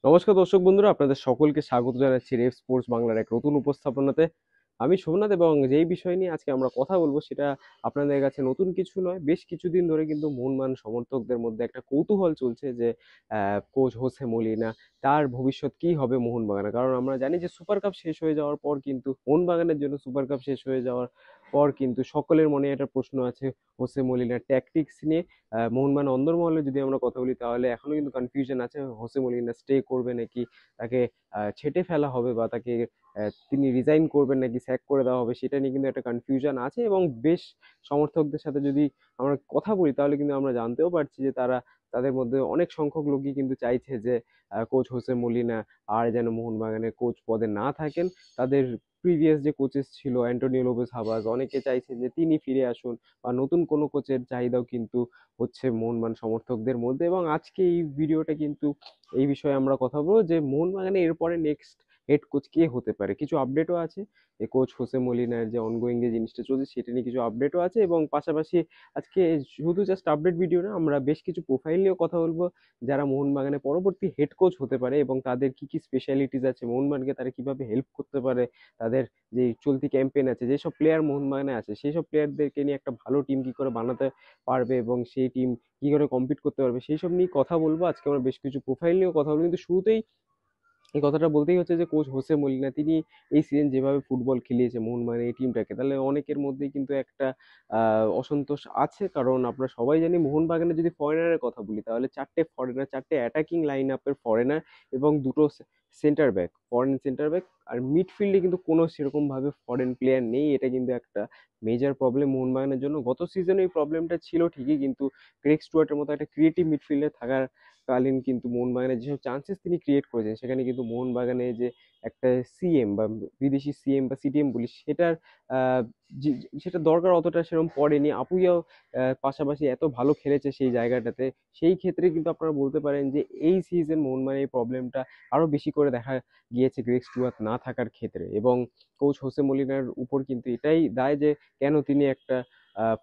নমস্কার দর্শক বন্ধুরা, আপনাদের সকলকে স্বাগত জানাচ্ছি রেফ স্পোর্টস বাংলার এক নতুন উপস্থাপনাতে। আমি সোমনাথ এবং যেই বিষয় নিয়ে আজকে আমরা কথা বলবো সেটা আপনাদের কাছে নতুন কিছু নয়। বেশ কিছুদিন ধরে কিন্তু মোহনবাগান সমর্থকদের মধ্যে একটা কৌতূহল চলছে যে কোচ হোসে মলিনা তার ভবিষ্যৎ কি হবে মোহনবাগানে। কারণ আমরা জানি যে সুপার কাপ শেষ হয়ে যাওয়ার পর কিন্তু মোহনবাগানের জন্য সুপার কাপ শেষ হয়ে যাওয়ার পর কিন্তু সকলের মনে একটা প্রশ্ন আছে হোসে মলিনার ট্যাকটিক্স নিয়ে। মোহনবাগান অন্দরমহলে যদি আমরা কথা বলি তাহলে এখনো কিন্তু কনফিউশন আছে হোসে মলিনা স্টে করবে নাকি তাকে ছেঁটে ফেলা হবে বা তাকে তিনি রিজাইন করবেন নাকি স্যাক করে দেওয়া হবে, সেটা নিয়ে কিন্তু একটা কনফিউশন আছে। এবং বেশ সমর্থকদের সাথে যদি আমরা কথা বলি তাহলে কিন্তু আমরা জানতেও পারছি যে তাদের মধ্যে অনেক সংখ্যক লোকই কিন্তু চাইছে যে কোচ হোসে মলিনা আর যেন মোহনবাগানের কোচ পদে না থাকেন। তাদের প্রিভিয়াস যে কোচেস ছিল অ্যান্টোনিও লোপেস হাবাস, অনেকে চাইছে যে তিনি ফিরে আসুন বা নতুন কোনো কোচের চাহিদাও কিন্তু হচ্ছে মোহনবাগান সমর্থকদের মধ্যে। এবং আজকে এই ভিডিওটা কিন্তু এই বিষয়ে আমরা কথা বলবো যে মোহনবাগানে এরপরে নেক্সট হেড কোচ কে হতে পারে। কিছু আপডেটও আছে যে কোচ হোসে মলিনার যে অনগোয়িং যে জিনিসটা চলছে সেটা নিয়ে কিছু আপডেটও আছে। এবং পাশাপাশি আজকে শুধু জাস্ট আপডেট ভিডিও না, আমরা বেশ কিছু প্রোফাইল নিয়েও কথা বলবো যারা মোহনবাগানে পরবর্তী হেড কোচ হতে পারে এবং তাদের কি কি স্পেশালিটিস আছে, মোহনবাগানকে তারা কিভাবে হেল্প করতে পারে, তাদের যে চলতি ক্যাম্পেইন আছে, যেসব প্লেয়ার মোহনবাগানে আছে সেই সব প্লেয়ারদেরকে নিয়ে একটা ভালো টিম কি করে বানাতে পারবে এবং সেই টিম কি করে কম্পিট করতে পারবে সেই সব নিয়ে কথা বলবো। আজকে আমরা বেশ কিছু প্রোফাইল নিয়েও কথা বলবো, কিন্তু শুরুতেই এই কথাটা বলতেই হচ্ছে যে কোচ হোসে মলিনা তিনি এই সিজন যেভাবে ফুটবল খেলিয়েছে মোহনবাগান এই টিমটাকে, তাহলে অনেকের মধ্যেই কিন্তু একটা অসন্তোষ আছে। কারণ আমরা সবাই জানি মোহনবাগানে যদি ফরেনারের কথা বলি তাহলে চারটে ফরেনার, চারটে অ্যাটাকিং লাইন আপের ফরেনার এবং দুটো centre back, foreign centre back. আর মিডফিল্ডে কিন্তু কোনো সেরকম ভাবে ফরেন প্লেয়ার নেই। এটা কিন্তু একটা মেজর প্রবলেম মোহনবাগানের জন্য। গত সিজনে এই প্রবলেমটা ছিল ঠিকই, কিন্তু গ্রেগ স্টুয়ার্টের মতো একটা ক্রিয়েটিভ মিডফিল্ডার থাকার কালীন কিন্তু মোহনবাগানের যেসব চান্সেস তিনি ক্রিয়েট করেছেন সেখানে কিন্তু মোহনবাগানে যে একটা সিএম বা বিদেশি সিএম বা সিটিএম বলি সেটার আহ, সেটা দরকার অতটা সেরকম পড়েনি। আপুইয়াও পাশাপাশি এত ভালো খেলেছে সেই জায়গাটাতে। সেই ক্ষেত্রে কিন্তু আপনারা বলতে পারেন যে এই সিজন মোহনবাগানের এই প্রবলেমটা আরো বেশি করে দেখা গিয়েছে গ্রেগ স্টুয়ার্ট না থাকার ক্ষেত্রে। এবং কোচ হোসে মলিনার উপর কিন্তু এটাই দায় যে কেন তিনি একটা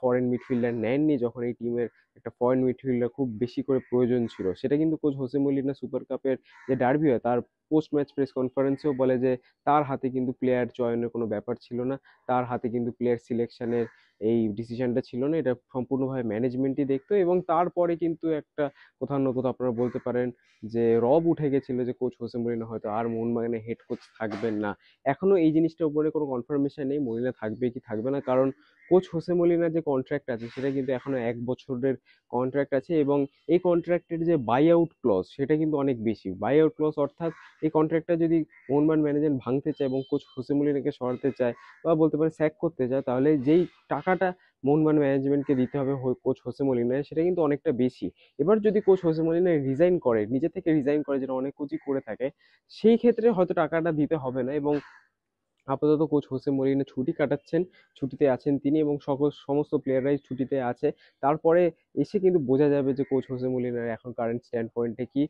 ফরেন মিডফিল্ডার নেননি যখন এই টিমের একটা ফরেন মিডফিল্ডার খুব বেশি করে প্রয়োজন ছিল। সেটা কিন্তু কোচ হোসে মলিনা সুপার কাপের যে ডার্বি হয় তার পোস্ট ম্যাচ প্রেস কনফারেন্সেও বলে যে তার হাতে কিন্তু প্লেয়ার চয়নের কোনো ব্যাপার ছিল না, তার হাতে কিন্তু প্লেয়ার সিলেকশনের এই ডিসিশনটা ছিল না, এটা সম্পূর্ণভাবে ম্যানেজমেন্টই দেখতো। এবং তারপরে কিন্তু একটা কোথাও না কোথাও আপনারা বলতে পারেন যে রব উঠে গেছিল যে কোচ হোসে মলিনা হয়তো আর মোহনবাগানে হেড কোচ থাকবেন না। এখনো এই জিনিসটার উপরে কোনো কনফার্মেশন নেই মলিনা থাকবে কি থাকবে না, কারণ কোচ হোসে মলিনার যে কন্ট্রাক্ট আছে সেটা কিন্তু এখনো 1 বছরের কন্ট্রাক্ট আছে। এবং এই কন্ট্রাক্টের যে বাই আউট ক্লজ সেটা কিন্তু অনেক বেশি। বাই আউট ক্লজ অর্থাৎ এই কন্ট্রাক্টটা যদি মোহনবাগান ম্যানেজমেন্ট ভাঙতে চায় এবং কোচ হোসে মলিনাকে সরাতে চায় বা বলতে পারে স্যাক করতে চায়, তাহলে যেই টাকাটা মোহনবাগান ম্যানেজমেন্টকে দিতে হবে কোচ হোসে মলিনায় সেটা কিন্তু অনেকটা বেশি। এবার যদি কোচ হোসে মলিনা রিজাইন করে, নিজে থেকে রিজাইন করে, যেটা অনেক কোচই করে থাকে, সেই ক্ষেত্রে হয়তো টাকাটা দিতে হবে না। এবং আপাতত কোচ হোসে মরিনো ছুটি কাটাচ্ছেন, ছুটিতে আছেন তিনি এবং সকল সমস্ত প্লেয়াররাই ছুটিতে আছে। তারপরে এসে কিন্তু বোঝা যাবে যে কোচ হোসে মলিনার এখন কারেন্ট স্ট্যান্ড পয়েন্টে কি,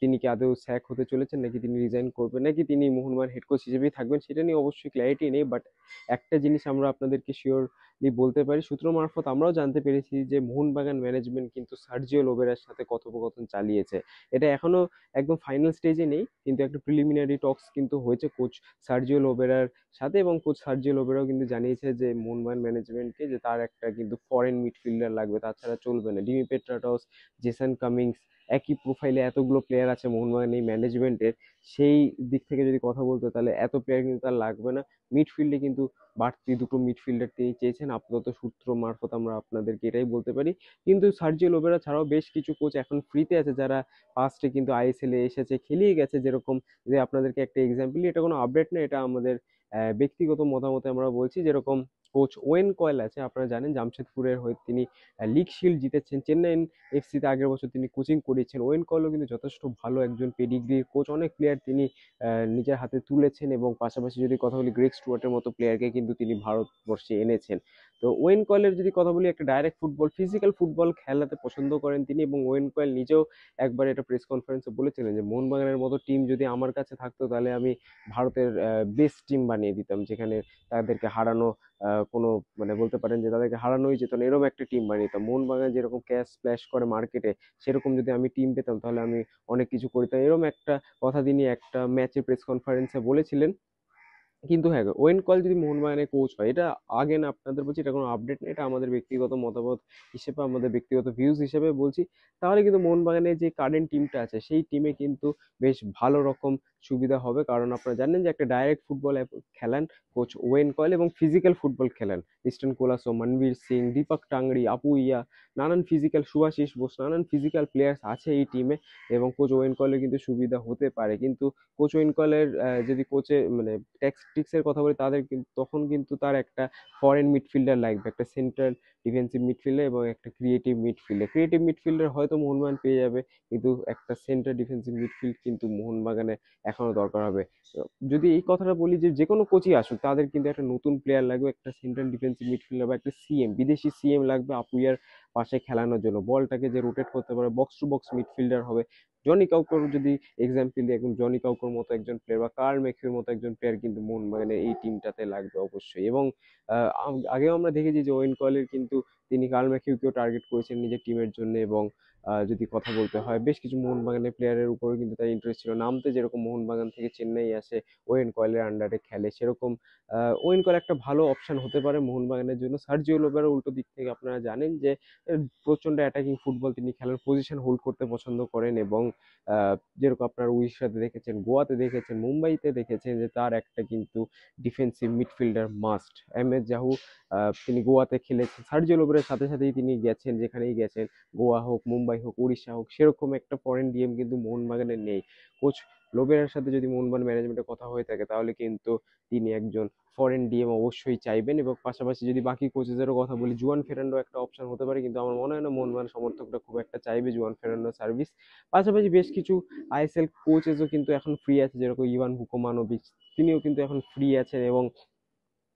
তিনি কি আদৌ স্যাক হতে চলেছেন নাকি তিনি রিজাইন করবেন নাকি তিনি মোহনবাগান হেড কোচ হিসেবেই থাকবেন, সেটা নিয়ে অবশ্যই ক্ল্যারিটি নেই। বাট একটা জিনিস আমরা আপনাদেরকে শিওরলি বলতে পারি, সূত্র মারফত আমরাও জানতে পেরেছি যে মোহনবাগান ম্যানেজমেন্ট কিন্তু সার্জিও লোবেরার সাথে কথোপকথন চালিয়েছে। এটা এখনো একদম ফাইনাল স্টেজে নেই, কিন্তু একটা প্রিলিমিনারি টক্স কিন্তু হয়েছে কোচ সার্জিও লোবেরার সাথে। এবং কোচ সার্জিও লোবেরাও কিন্তু জানিয়েছে যে মোহনবাগান ম্যানেজমেন্টকে যে তার একটা কিন্তু ফরেন মিডফিল্ডার লাগবে, তাছাড়া চলবে না। ডিমি পেট্রাটস, জেসন কামিংস, একই প্রোফাইলে এতগুলো প্লেয়ার আছে মোহনবাগান এই ম্যানেজমেন্টের, সেই দিক থেকে যদি কথা বলতে তাহলে এত প্লেয়ার কিন্তু তার লাগবে না। মিডফিল্ডে কিন্তু বাড়তি দুটো মিডফিল্ডার তিনি চেয়েছেন, আপাতত সূত্র মারফত আমরা আপনাদেরকে এটাই বলতে পারি। কিন্তু সার্জিও লোবেরা ছাড়াও বেশ কিছু কোচ এখন ফ্রিতে আছে যারা পাস্টে কিন্তু আইএসএল এ এসেছে, খেলিয়ে গেছে। যেরকম যে আপনাদেরকে একটা এক্সাম্পল, এটা কোনো আপডেট না, এটা আমাদের ব্যক্তিগত মতামতে আমরা বলছি। যেরকম কোচ ওয়েন কয়েল আছে, আপনারা জানেন জামশেদপুরের হয়ে তিনি লিগ শিল্ড জিতেছেন, চেন্নাই এফসিতে আগের বছর তিনি কোচিং করিয়েছেন। ওয়েন কয়েলও কিন্তু যথেষ্ট ভালো একজন পেডিগ্রির কোচ, অনেক প্লেয়ার তিনি নিজের হাতে তুলেছেন। এবং পাশাপাশি যদি কথা বলি গ্রেগ স্টুয়ার্টের মতো প্লেয়ারকে কিন্তু তিনি ভারতবর্ষে এনেছেন। তো ওয়েন কয়েলের যদি কথা বলি, একটা ডাইরেক্ট ফুটবল, ফিজিক্যাল ফুটবল খেলাতে পছন্দ করেন তিনি। এবং ওয়েন কয়েল নিজেও একবার এটা প্রেস কনফারেন্সে বলেছিলেন যে মোহনবাগানের মতো টিম যদি আমার কাছে থাকতো তাহলে আমি ভারতের বেস্ট টিম বানিয়ে বানিয়ে দিতাম, যেখানে তাদেরকে হারানো কোনো মানে বলতে পারেন যে তাদেরকে হারানোই যেত না, এরকম একটা টিম বানিয়ে দিতাম। মোহনবাগান যেরকম ক্যাশ স্প্ল্যাশ করে মার্কেটে, সেরকম যদি আমি টিম পেতাম তাহলে আমি অনেক কিছু করতাম, এরকম একটা কথা তিনি একটা ম্যাচে প্রেস কনফারেন্সে বলেছিলেন। কিন্তু হ্যাঁ, ওয়েন কল যদি মোহনবাগানের কোচ হয়, এটা আগে না আপনাদের বলছি, এটা কোনো আপডেট নেই, এটা আমাদের ব্যক্তিগত মতামত হিসেবে, আমাদের ব্যক্তিগত ভিউজ হিসেবে বলছি। তাহলে কিন্তু মোহনবাগানের যে কারেন্ট টিমটা আছে সেই টিমে কিন্তু বেশ ভালো রকম সুবিধা হবে, কারণ আপনারা জানেন যে একটা ডাইরেক্ট ফুটবল খেলান কোচ ওয়েন কয়েল, এবং ফিজিক্যাল ফুটবল খেলেন লিস্টন কোলাসো, মনবীর সিং, দীপক টাংরি, আপু ইয়া, নানান ফিজিক্যাল, সুভাশিস বোস, নানান ফিজিক্যাল প্লেয়ার্স আছে এই টিমে, এবং কোচ ওয়েন কয়েলের কিন্তু সুবিধা হতে পারে। কিন্তু কোচ উইনকলের যদি কোচের মানে ট্যাকটিক্সের কথা বলি, তাদের কিন্তু তখন কিন্তু তার একটা ফরেন মিডফিল্ডার লাগবে, একটা সেন্ট্রাল ডিফেন্সিভ মিডফিল্ডার এবং একটা ক্রিয়েটিভ মিডফিল্ডার হয়তো মোহনবাগান পেয়ে যাবে, কিন্তু একটা সেন্ট্রাল ডিফেন্সিভ মিডফিল্ড কিন্তু মোহনবাগানে এখনো দরকার হবে। যদি এই কথাটা বলি যে যে কোনো কোচই আসুক, তাদের কিন্তু একটা নতুন প্লেয়ার লাগবে, একটা সেন্ট্রাল ডিফেন্সিভ মিডফিল্ডার বা একটা সিএম, বিদেশি সিএম লাগবে আপুইয়ার পাশে খেলানোর জন্য, বলটাকে যে রোটেট করতে পারে, বক্স টু বক্স মিডফিল্ডার হবে। জনি কাউকর যদি এক্সাম্পল দিই, এখন জনি কাউকর মতো একজন প্লেয়ার বা কার্ল মেকের মতো একজন প্লেয়ার কিন্তু মোহনবাগানের এই টিমটাতে লাগবে অবশ্যই। এবং আগেও আমরা দেখেছি যে ওয়েন কলের কিন্তু তিনি কার্ল ম্যাকিউকেও টার্গেট করেছেন নিজের টিমের জন্য, এবং যদি কথা বলতে হয় বেশ কিছু মোহনবাগানের প্লেয়ারের উপরেও কিন্তু তার ইন্টারেস্ট ছিল নামতে, যেরকম মোহনবাগান থেকে চেন্নাই আসে ওয়েন কয়েলের আন্ডারে খেলে, সেরকম ওয়েন কয়েল একটা ভালো অপশন হতে পারে মোহনবাগানের জন্য। সার্জিও লোবেরো উল্টো দিক থেকে আপনারা জানেন যে প্রচন্ড অ্যাটাকিং ফুটবল তিনি খেলার, পজিশন হোল্ড করতে পছন্দ করেন, এবং যেরকম আপনার উড়িষ্যাতে দেখেছেন, গোয়াতে দেখেছেন, মুম্বাইতে দেখেছেন যে তার একটা কিন্তু defensive midfielder must. M S Jahouh তিনি গোয়াতে খেলেছেন, সার্জিও লোবেরের সাথে সাথেই তিনি গেছেন, যেখানেই গেছেন, গোয়া হোক, মুম্বাই হোক, উড়িষ্যা হোক, সেরকম একটা ফরেন ডিএম কিন্তু মোহনবাগানের নেই। কোচ লোবেরার সাথে যদি মোহনবাগান ম্যানেজমেন্টের কথা হয়ে থাকে, তাহলে কিন্তু তিনি একজন ফরেন ডিএম অবশ্যই চাইবেন। এবং পাশাপাশি যদি বাকি কোচেসেরও কথা বলি, জুয়ান ফেরান্ডো একটা অপশন হতে পারে, কিন্তু আমার মনে হয় না মোহনবাগান সমর্থকরা খুব একটা চাইবে জুয়ান ফেরান্ডো সার্ভিস। পাশাপাশি বেশ কিছু আইএসএল কোচেসও কিন্তু এখন ফ্রি আছে, যেরকম ইভান ভুকোমানোভিচ, তিনিও কিন্তু এখন ফ্রি আছেন। এবং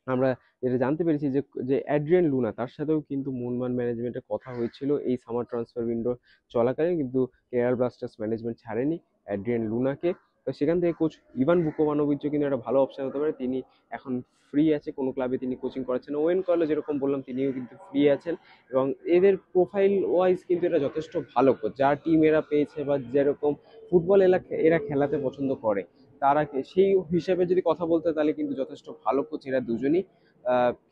আমরা যেটা জানতে পেরেছি যে যে অ্যাড্রিয়ান লুনা, তার সাথেও কিন্তু মোহনবাগান ম্যানেজমেন্টের কথা হয়েছিল এই সামার ট্রান্সফার উইন্ডো চলাকালীন, কিন্তু কেরালা ব্লাস্টার্স ম্যানেজমেন্ট ছাড়েনি অ্যাড্রিয়ান লুনাকে। তো সেখান থেকে কোচ ইভান ভুকোমানোভিচও কিন্তু একটা ভালো অপশন হতে পারে, তিনি এখন ফ্রি আছে, কোনো ক্লাবে তিনি কোচিং করাচ্ছেন না। ওয়েন কলে যেরকম বললাম, তিনিও কিন্তু ফ্রি আছেন, এবং এদের প্রোফাইল ওয়াইজ কিন্তু এটা যথেষ্ট ভালো কোচ, যার টিম এরা পেয়েছে বা যেরকম ফুটবল এরা খেলাতে পছন্দ করে, তারা সেই হিসাবে যদি কথা বলতে, তাহলে কিন্তু যথেষ্ট ভালো কোচ এরা দুজনই।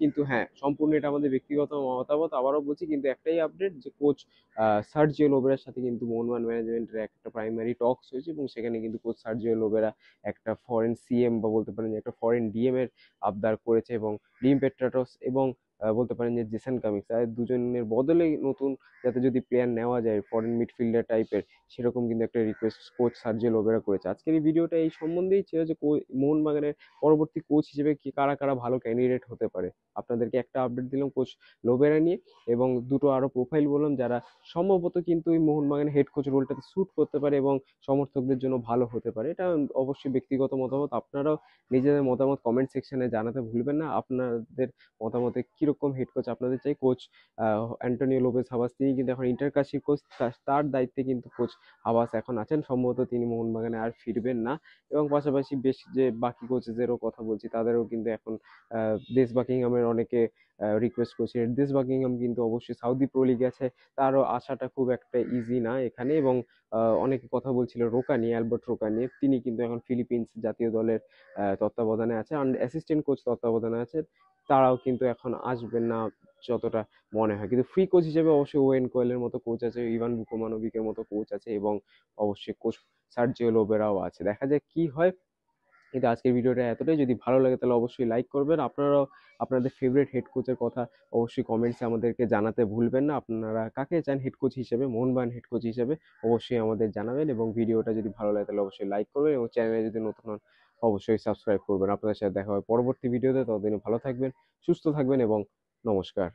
কিন্তু হ্যাঁ, সম্পূর্ণ এটা আমাদের ব্যক্তিগত মতামত, আবারও বলছি, কিন্তু একটাই আপডেট যে কোচ সার্জিও লোবেরার সাথে কিন্তু মোহনবাগান ম্যানেজমেন্টের একটা প্রাইমারি টকস হয়েছে, এবং সেখানে কিন্তু কোচ সার্জিও লোবেরা একটা ফরেন সিএম বা বলতে পারেন যে একটা ফরেন ডিএম এর আবদার করেছে, এবং লিম পেট্রাটস এবং বলতে পারেন যে জেসন কামিংস, তাদের দুজনের বদলে নতুন যাতে যদি প্লেয়ার নেওয়া যায় ফরেন মিডফিল্ডার টাইপের, সেরকম কিন্তু একটা রিকোয়েস্ট কোচ সার্জিও লোবেরা করেছে। আজকের এই ভিডিওটা এই সম্বন্ধেই ছিল যে মোহনবাগানের পরবর্তী কোচ হিসেবে কি কারা কারা ভালো ক্যান্ডিডেট হতে পারে। আপনাদেরকে একটা আপডেট দিলাম কোচ লোবেরা নিয়ে, এবং দুটো আরো প্রোফাইল বললাম যারা সম্ভবত কিন্তু এই মোহনবাগানের হেড কোচ রোলটাতে স্যুট করতে পারে এবং সমর্থকদের জন্য ভালো হতে পারে। এটা অবশ্যই ব্যক্তিগত মতামত, আপনারাও নিজেদের মতামত কমেন্ট সেকশনে জানাতে ভুলবেন না। আপনাদের মতামতে কিরকম হেড কোচ আপনাদের চাই। কোচ অ্যান্টোনিও লোপেজ হাবাস, তিনি কিন্তু এখন ইন্টারকাশি কোচ, তার দায়িত্বে কিন্তু কোচ হাবাস এখন আছেন, সম্ভবত তিনি মোহনবাগানে আর ফিরবেন না। এবং পাশাপাশি বেশ যে বাকি কোচেসেরও কথা বলছি, তাদেরও কিন্তু এখন দেশ বাকিংহামের অনেকে রিকোয়েস্ট করছে। দেশ বাকিংহাম কিন্তু অবশ্যই সাউদি প্রো লিগে আছে, তারও আসাটা খুব একটা ইজি না এখানে। এবং অনেকে কথা বলছিল রোকা নিয়ে, অ্যালবার্ট রোকা নিয়ে, তিনি কিন্তু এখন ফিলিপিন্স জাতীয় দলের তত্ত্বাবধানে আছে, অ্যাসিস্ট্যান্ট কোচ তত্ত্বাবধানে আছে, তারাও কিন্তু এখন আসবেন না যতটা মনে হয়। কিন্তু ফ্রি কোচ হিসেবে অবশ্যই ওয়েন কোয়েলের মতো কোচ আছে, ইভান বুকোমানোভিকের মতো কোচ আছে, এবং অবশ্যই কোচ সার্জিও লোবেরাও আছে। দেখা যাক কি হয়। কিন্তু আজকের ভিডিওটা এতটাই, যদি ভালো লাগে তাহলে অবশ্যই লাইক করবেন। আপনারাও আপনাদের ফেভারিট হেড কোচের কথা অবশ্যই কমেন্টসে আমাদেরকে জানাতে ভুলবেন না। আপনারা কাকে চান হেড কোচ হিসেবে, মোহনবাগান হেড কোচ হিসেবে, অবশ্যই আমাদের জানাবেন। এবং ভিডিওটা যদি ভালো লাগে তাহলে অবশ্যই লাইক করবেন, এবং চ্যানেলে যদি নতুন হন অবশ্যই সাবস্ক্রাইব করবেন। আপনাদের সাথে দেখা হবে পরবর্তী ভিডিওতে, ততদিনে ভালো থাকবেন, সুস্থ থাকবেন, এবং নমস্কার।